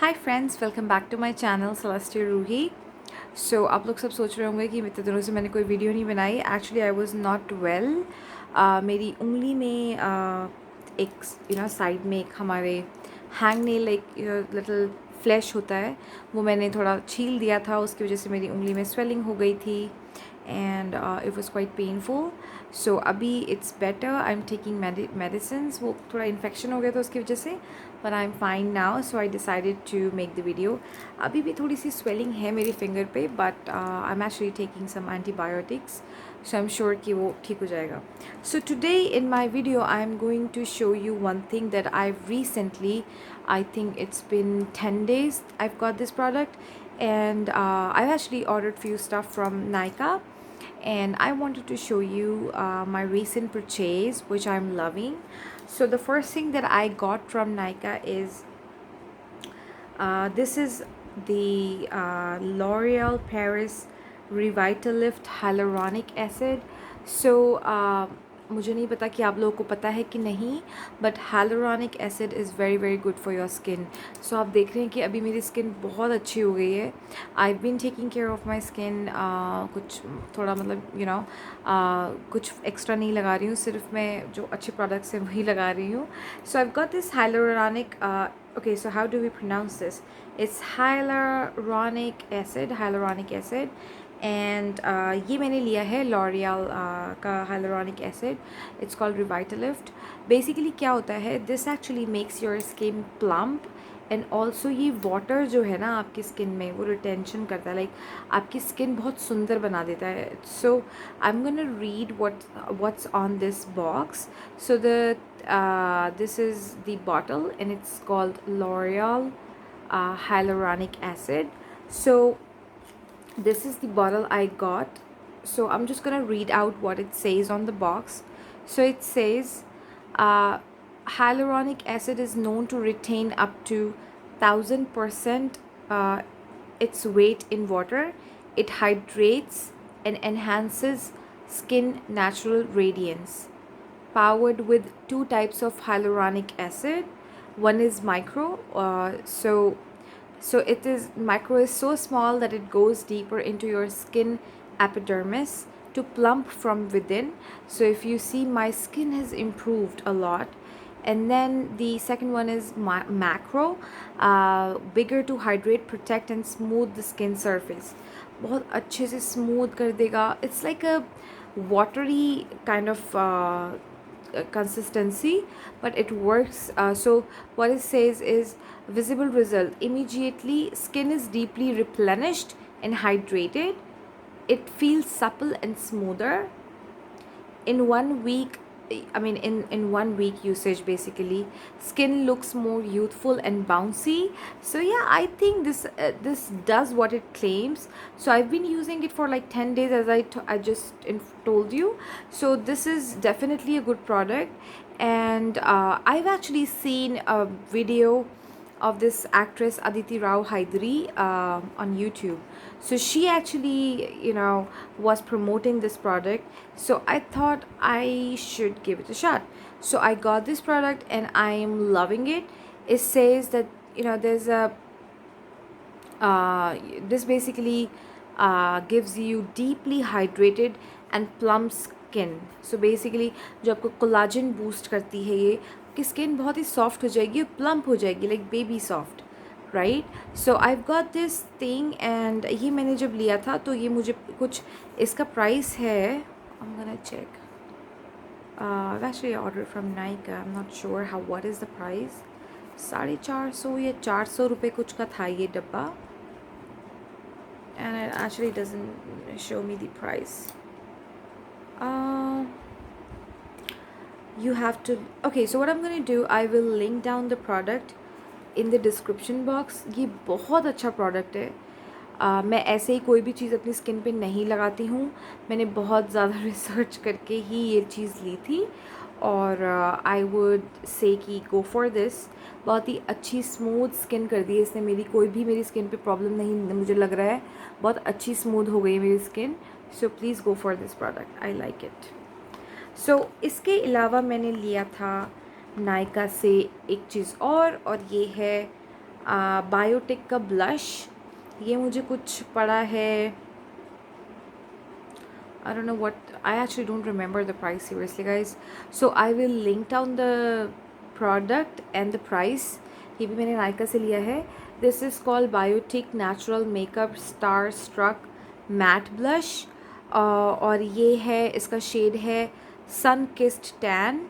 Hi friends, welcome back to my channel Celestial Roohi. So आप लोग सब सोच रहे होंगे कि इतने दिनों से मैंने कोई वीडियो नहीं बनाई। Actually I was not well. मेरी उंगली में एक साइड में एक हमारे हैंग नेल एक लिटिल फ्लैश होता है, वो मैंने थोड़ा छील दिया था। उसकी वजह से मेरी उंगली में स्वेलिंग हो गई थी and it was quite painful. So अभी it's better, I am taking medicine. वो थोड़ा इन्फेक्शन हो गया था उसकी वजह से, but I'm fine now, so I decided to make the video. अभी भी थोड़ी सी swelling है मेरी finger पे, but I'm actually taking some antibiotics, so I'm sure कि वो ठीक हो जाएगा. So today in my video I'm going to show you one thing that I've recently, I think it's been 10 days I've got this product, and I've actually ordered few stuff from Nykaa, and I wanted to show you my recent purchase, which I'm loving. So the first thing that I got from Nykaa is this is the L'Oreal Paris Revitalift Hyaluronic Acid. So मुझे नहीं पता कि आप लोगों को पता है कि नहीं, but hyaluronic acid is very very good for your skin. So आप देख रहे हैं कि अभी मेरी स्किन बहुत अच्छी हो गई है. I've been taking care of my skin. कुछ थोड़ा मतलब कुछ एक्स्ट्रा नहीं लगा रही हूँ, सिर्फ मैं जो अच्छे प्रोडक्ट्स हैं वही लगा रही हूँ. So I've got this hyaluronic okay, so how do we pronounce this? It's hyaluronic acid. And ये मैंने लिया है लॉरियल का hyaluronic acid. It's called Revitalift. Basically क्या होता है, this actually makes your skin plump, and also ये water जो है ना आपकी स्किन में वो रिटेंशन करता है, लाइक आपकी स्किन बहुत सुंदर बना देता है. So I am gonna read what's on this box. So this is the bottle and it's called L'Oreal hyaluronic acid. So this is the bottle I got. So I'm just gonna read out what it says on the box. So it says uh, hyaluronic acid is known to retain up to 1000% its weight in water. It hydrates and enhances skin natural radiance. Powered with two types of hyaluronic acid. One is micro, so it is micro is so small that it goes deeper into your skin epidermis to plump from within. So if you see, my skin has improved a lot. And then the second one is macro, bigger to hydrate, protect and smooth the skin surface. बहुत अच्छे से smooth कर देगा. It's like a watery kind of consistency, but it works. So what it says is visible result: immediately skin is deeply replenished and hydrated. It feels supple and smoother in 1 week. I mean, in 1 week usage, basically, skin looks more youthful and bouncy. So yeah, I think this does what it claims. So I've been using it for like 10 days, as I just told you. So this is definitely a good product, and I've actually seen a video of this actress Aditi Rao Hydari on YouTube. So she actually, was promoting this product. So I thought I should give it a shot. So I got this product and I am loving it. It says that, there's a this basically gives you deeply hydrated and plump skin. So basically जो आपको collagen boost करती है, ये कि skin बहुत ही soft हो जाएगी, plump हो जाएगी, like baby soft, right. So I got this thing, and ये मैंने जब लिया था तो ये मुझे कुछ इसका प्राइस है, I am gonna check. I've actually ordered from Nykaa. I'm not sure what is the price. 450 या 400 रुपये कुछ का था ये डब्बा, and it actually doesn't show me the price. You have to, okay, so what I'm going to do, I will link down the product in the description box. ये बहुत अच्छा प्रोडक्ट है. मैं ऐसे ही कोई भी चीज़ अपनी स्किन पे नहीं लगाती हूँ. मैंने बहुत ज़्यादा रिसर्च करके ही ये चीज़ ली थी, और आई वुड से कि गो फॉर दिस. बहुत ही अच्छी स्मूथ स्किन कर दी है इसने मेरी. कोई भी मेरी स्किन पे प्रॉब्लम नहीं मुझे लग रहा है. बहुत अच्छी स्मूथ हो गई है मेरी skin. So please go for this product, I like it. So इसके अलावा मैंने लिया था नायका से एक चीज़ और ये है बायोटिक का ब्लश। ये मुझे कुछ पड़ा है, I don't know what, I actually don't remember the price seriously guys. So I will link down the product and the price. ये भी मैंने नायका से लिया है. This is called Biotic Natural Makeup Star Struck Matte Blush. और ये है, इसका शेड है Sun Kissed Tan.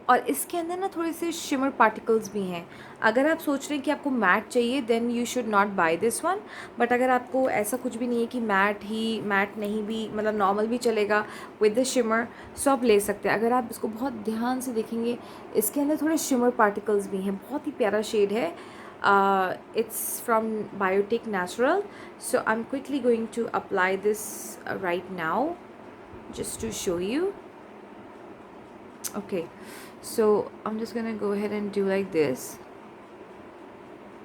और इसके अंदर ना थोड़े से शिमर पार्टिकल्स भी हैं. अगर आप सोच रहे हैं कि आपको मैट चाहिए then you should not buy this one. But अगर आपको ऐसा कुछ भी नहीं है कि मैट नहीं भी, मतलब नॉर्मल भी चलेगा विद द शिमर, सो आप ले सकते हैं. अगर आप इसको बहुत ध्यान से देखेंगे इसके अंदर थोड़े शिमर पार्टिकल्स भी हैं. बहुत ही प्यारा शेड है. It's from Biotique natural. So I am quickly going to apply this right now just to show you. Okay, so I'm just gonna go ahead and do like this.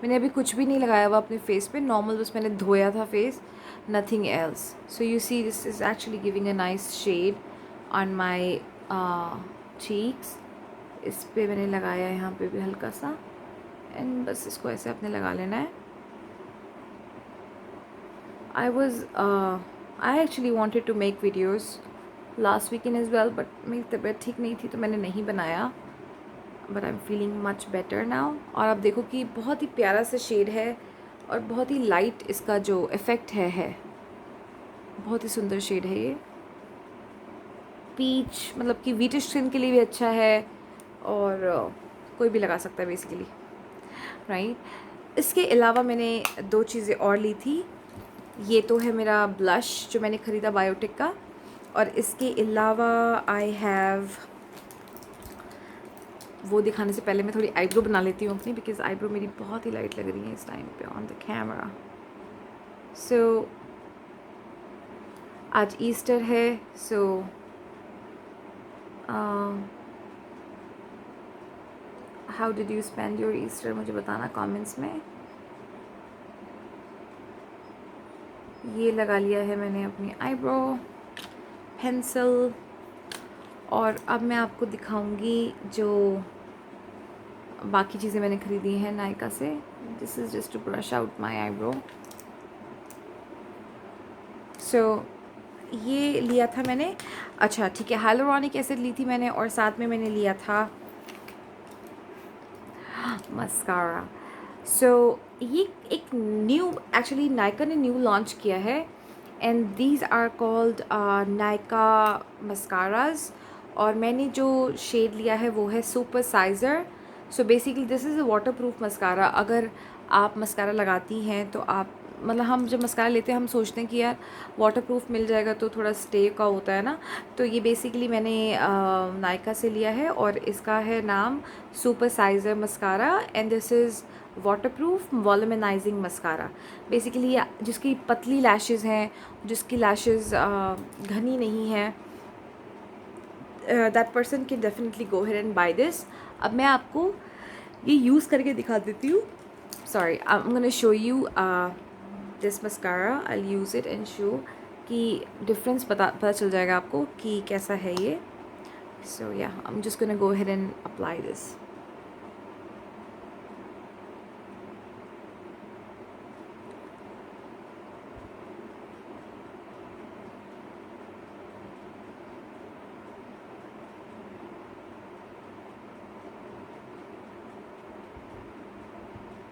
मैंने अभी कुछ भी नहीं लगाया हुआ अपने फेस पे, नॉर्मल बस मैंने धोया था face, nothing else. So you see this is actually giving a nice shade on my cheeks. इस पे मैंने लगाया है यहाँ पे भी हल्का सा, एंड बस इसको ऐसे अपने लगा लेना है. I actually wanted to make videos last weekend as well, but मेरी तबीयत ठीक नहीं थी तो मैंने नहीं बनाया. But I am feeling much better now. और आप देखो कि बहुत ही प्यारा सा शेड है और बहुत ही लाइट इसका जो इफ़ेक्ट है. बहुत ही सुंदर शेड है ये. पीच मतलब कि वीटिश स्किन के लिए भी अच्छा है, और कोई भी लगा सकता है बेसिकली, राइट. इसके अलावा मैंने 2 चीज़ें और ली थी. ये तो है मेरा ब्लश जो मैंने ख़रीदा बायोटिक का, और इसके अलावा आई हैव, वो दिखाने से पहले मैं थोड़ी आईब्रो बना लेती हूँ अपनी, बिकॉज आईब्रो मेरी बहुत ही लाइट लग रही है इस टाइम पे ऑन द कैमरा. सो आज ईस्टर है. So how did you spend your Easter, मुझे बताना कमेंट्स में. ये लगा लिया है मैंने अपनी आईब्रो पेंसिल. और अब मैं आपको दिखाऊंगी जो बाकी चीज़ें मैंने ख़रीदी हैं नायका से. This is just to brush out my eyebrow. So ये लिया था मैंने, अच्छा ठीक है, हाइलुरोनिक एसिड ली थी मैंने, और साथ में मैंने लिया था मस्कारा. सो ये एक न्यू, एक्चुअली नायका ने न्यू लॉन्च किया है, and these are called Nykaa mascaras. और मैंने जो शेड लिया है वो है super sizer. So basically this is a water proof mascara. अगर आप मस्कारा लगाती हैं तो आप, मतलब हम जब मस्कारा लेते हैं हम सोचते हैं कि यार वाटर प्रूफ मिल जाएगा तो थोड़ा स्टे का होता है ना. तो ये बेसिकली मैंने नायका से लिया है, और इसका है नाम super sizer mascara, and this is water proof volumising mascara. Basically जिसकी पतली लैशेज़ हैं, जिसकी लैशेज़ घनी नहीं है, that person can definitely go ahead and buy this. अब मैं आपको ये यूज़ करके दिखा देती हूँ. Sorry, I am gonna show you this mascara. I will use it and show कि डिफरेंस पता चल जाएगा आपको कि कैसा है ये. So yeah I am just gonna go ahead and apply this.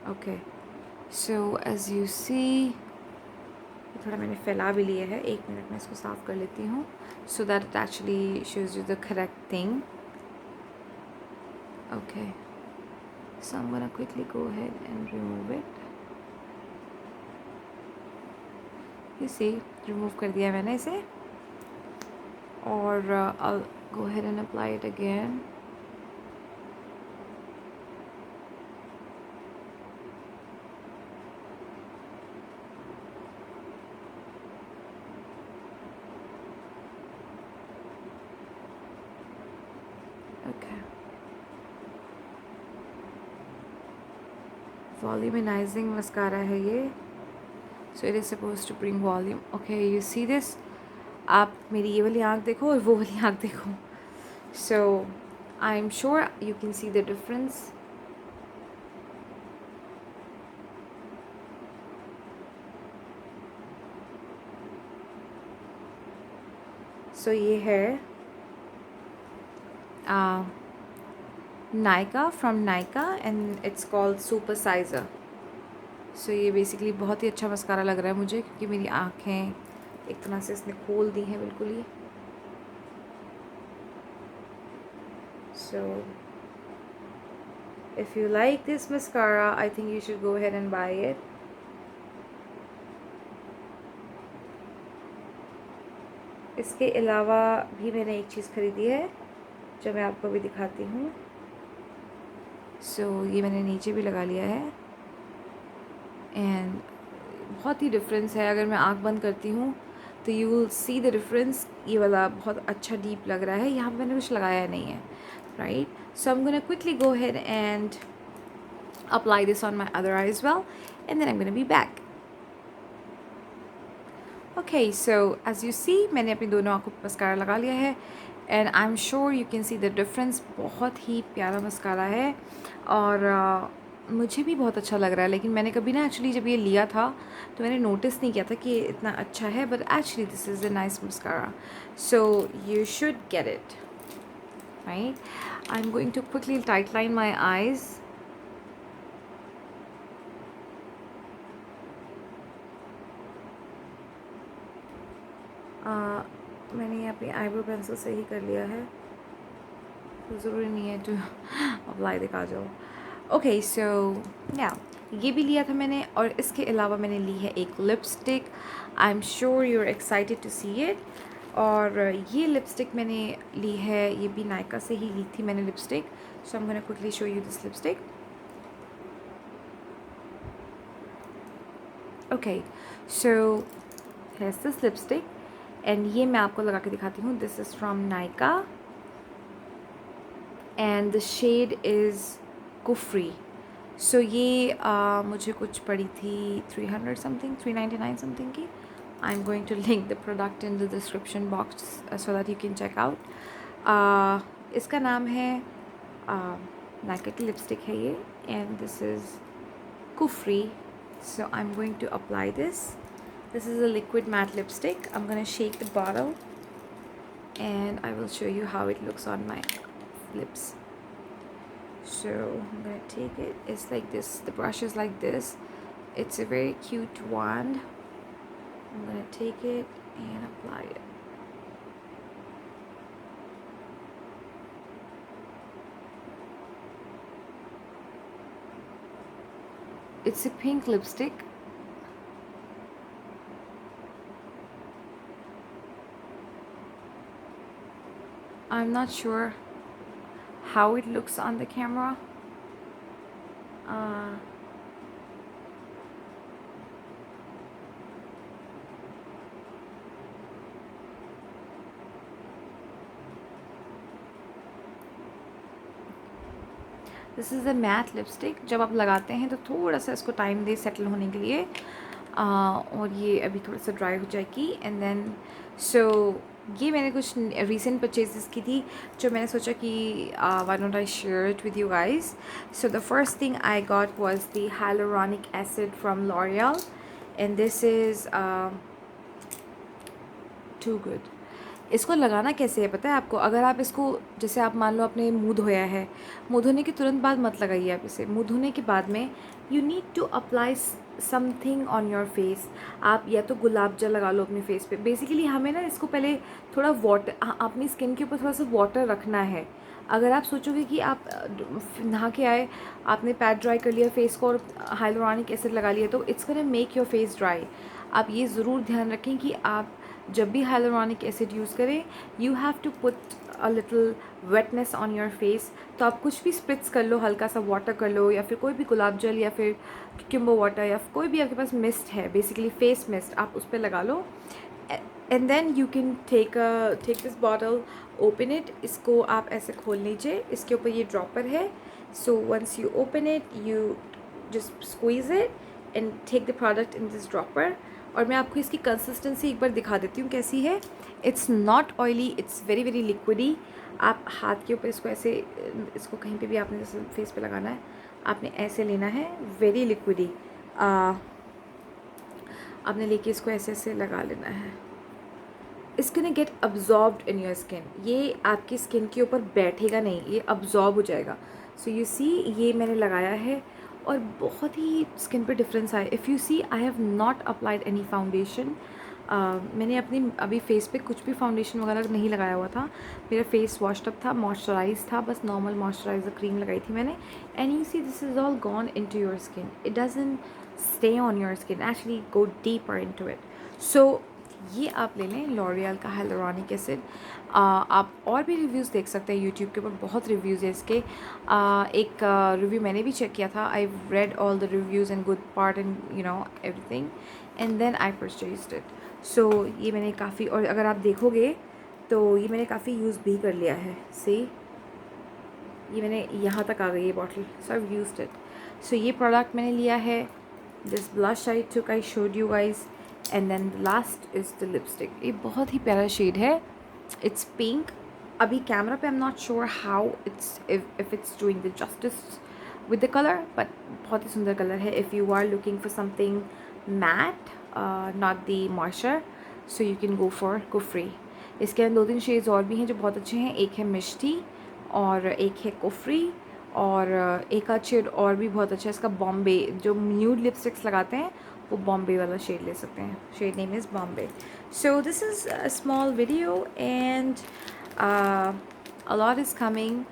Okay, so as you see, थोड़ा मैंने फैला भी लिया है. 1 मिनट में इसको साफ़ कर लेती हूँ, so that it actually shows you the correct thing. Okay, so I am gonna quickly go ahead and remove it. You see, remove कर दिया मैंने इसे, और I will go ahead and apply it again. Okay. Volumizing mascara है ये. So it is supposed to bring volume. Okay, you see this? आप मेरी ये वाली आँख देखो और वो वाली आँख देखो. So I am sure you can see the difference. So ये है Nykaa, from Nykaa, and it's called super sizer. So ये बेसिकली बहुत ही अच्छा मस्कारा लग रहा है मुझे, क्योंकि मेरी आँखें एक तरह से इसने खोल दी हैं बिल्कुल ही। सो if you like this mascara, I think you should go ahead and buy it. इसके अलावा भी मैंने एक चीज़ ख़रीदी है जो मैं आपको भी दिखाती हूँ। सो ये मैंने नीचे भी लगा लिया है, एंड बहुत ही डिफरेंस है। अगर मैं आँख बंद करती हूँ तो you will see the difference. ये वाला बहुत अच्छा डीप लग रहा है, यहाँ पे मैंने कुछ लगाया नहीं है, right. So I am gonna quickly go ahead and apply this on my other eye as well, and then I'm gonna be back. Okay, so as you see, मैंने अपनी दोनों आँखों पर मस्कारा लगा लिया है, and I am sure you can see the difference. बहुत ही प्यारा मस्कारा है, और मुझे भी बहुत अच्छा लग रहा है। लेकिन मैंने कभी ना एक्चुअली जब ये लिया था तो मैंने नोटिस नहीं किया था कि ये इतना अच्छा है, but actually this is a nice mascara, so you should get it, right. I am going to quickly tight line my eyes. मैंने ये अपनी आईब्रो पेंसिल से ही कर लिया है, तो ज़रूरी नहीं है to apply the kajal. Okay, so yeah ये भी लिया था मैंने, और इसके अलावा मैंने ली है एक lipstick. I am sure you are excited to see it. और ये लिपस्टिक मैंने ली है, ये भी नायका से ही ली थी मैंने lipstick. So I am gonna quickly show you this lipstick. Okay, so here's this lipstick, and ये मैं आपको लगा के दिखाती हूँ। This is from Nykaa, and the shade is Kufri. So ये मुझे कुछ पड़ी थी 300 समथिंग, 399 समथिंग की। I am going to link the product in the description box so that you can check out. इसका नाम है नायका की लिपस्टिक है ये, and this is Kufri. So I am going to apply this. This is a liquid matte lipstick. I'm going to shake the bottle and I will show you how it looks on my lips. So I'm going to take it. It's like this. The brush is like this. It's a very cute wand. I'm going to take it and apply it. It's a pink lipstick. I'm not sure how it looks on the camera. This is a matte lipstick. जब आप लगाते हैं तो थोड़ा सा इसको time दे settle होने के लिए, और ये अभी थोड़ा सा ड्राई हो जाएगी। एंड देन सो ये मैंने कुछ रीसेंट परचेजेस की थी जो मैंने सोचा कि why don't I share it with you guys. So the first thing I got was the hyaluronic acid from L'Oreal, and this is too good. इसको लगाना कैसे है पता है आपको? अगर आप इसको, जैसे आप मान लो आपने मुँह धोया है, मुँह धोने के तुरंत बाद मत लगाइए आप इसे। मुँह धोने के बाद में you need to apply something on your face. आप या तो गुलाब जल लगा लो अपने फेस पे। बेसिकली हमें ना इसको पहले थोड़ा वाटर, अपनी स्किन के ऊपर थोड़ा सा वाटर रखना है। अगर आप सोचोगे कि आप नहा के आए, आपने पैड ड्राई कर लिया फेस को और हाइलोरॉनिक एसिड लगा लिया, तो it's gonna make your face dry. आप ये ज़रूर ध्यान रखें कि आप जब भी हाइलोरॉनिक एसिड यूज़ करें, you have to put a little wetness on your face. तो आप कुछ भी स्प्रिट्स कर लो, हल्का सा वाटर कर लो, या फिर कोई भी गुलाब जल, या फिर क्यूम्बो वाटर, या कोई भी आपके पास मिस्ट है, बेसिकली फेस मिस्ट, आप उस पर लगा लो। And then you can take this bottle, open it. इसको आप ऐसे खोल लीजिए, इसके ऊपर ये ड्रॉपर है। So once you open it, you just squeeze it and take the product in this dropper. और मैं आपको इसकी कंसिस्टेंसी एक बार दिखा देती हूँ कैसी है। It's not oily, it's very very liquidy. आप हाथ के ऊपर इसको ऐसे, इसको कहीं पे भी आपने जैसे फेस पे लगाना है, आपने ऐसे लेना है, वेरी लिक्विडी। आपने लेके इसको ऐसे ऐसे लगा लेना है। It's gonna get absorbed in your skin. ये आपकी स्किन के ऊपर बैठेगा नहीं, ये अब्जॉर्ब हो जाएगा. सो यू सी, ये मैंने लगाया है और बहुत ही स्किन पे डिफरेंस आया. If you see, I have not applied any foundation. मैंने अपनी अभी फेस पे कुछ भी फाउंडेशन वगैरह नहीं लगाया हुआ था. मेरा फेस वॉश्ड अप था, मॉइस्चराइज था, बस नॉर्मल मॉइस्चराइज़र क्रीम लगाई थी मैंने. And you see, this is all gone into your skin. It doesn't stay on your skin, actually go deeper into it. So ये आप ले लें लॉरियल का हाइलुरोनिक एसिड. आप और भी रिव्यूज़ देख सकते हैं यूट्यूब के ऊपर, बहुत रिव्यूज़ है इसके. एक रिव्यू मैंने भी चेक किया था. I read all the reviews and good part and you know everything, and then I purchased it. So ये मैंने काफ़ी, और अगर आप देखोगे तो ये मैंने काफ़ी यूज़ भी कर लिया है. सी, ये मैंने यहाँ तक आ गई ये bottle. So I used it. So ये प्रोडक्ट मैंने लिया है. This blush I took, I showed you guys. And then last is the lipstick. ये बहुत ही प्यारा शेड है. It's pink. अभी कैमरा पे I am not sure how it's if it's doing the justice with the colour, but बहुत ही सुंदर colour है. If you are looking for something matte, not the moisture, so you can go for Kufri. इसके अंदर 2-3 shades और भी हैं जो बहुत अच्छे हैं. एक है मिष्टी और एक है कुफरी, और एक आध शेड और भी बहुत अच्छा है इसका, बॉम्बे. जो न्यूड लिपस्टिक्स लगाते हैं वो बॉम्बे वाला शेड ले सकते हैं. Shade name is Bombay. So this is a small video and a lot is coming.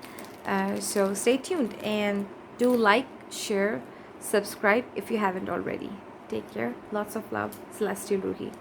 So stay tuned and do like, share, subscribe if you haven't already. Take care. Lots of love. Celestial Ruhi.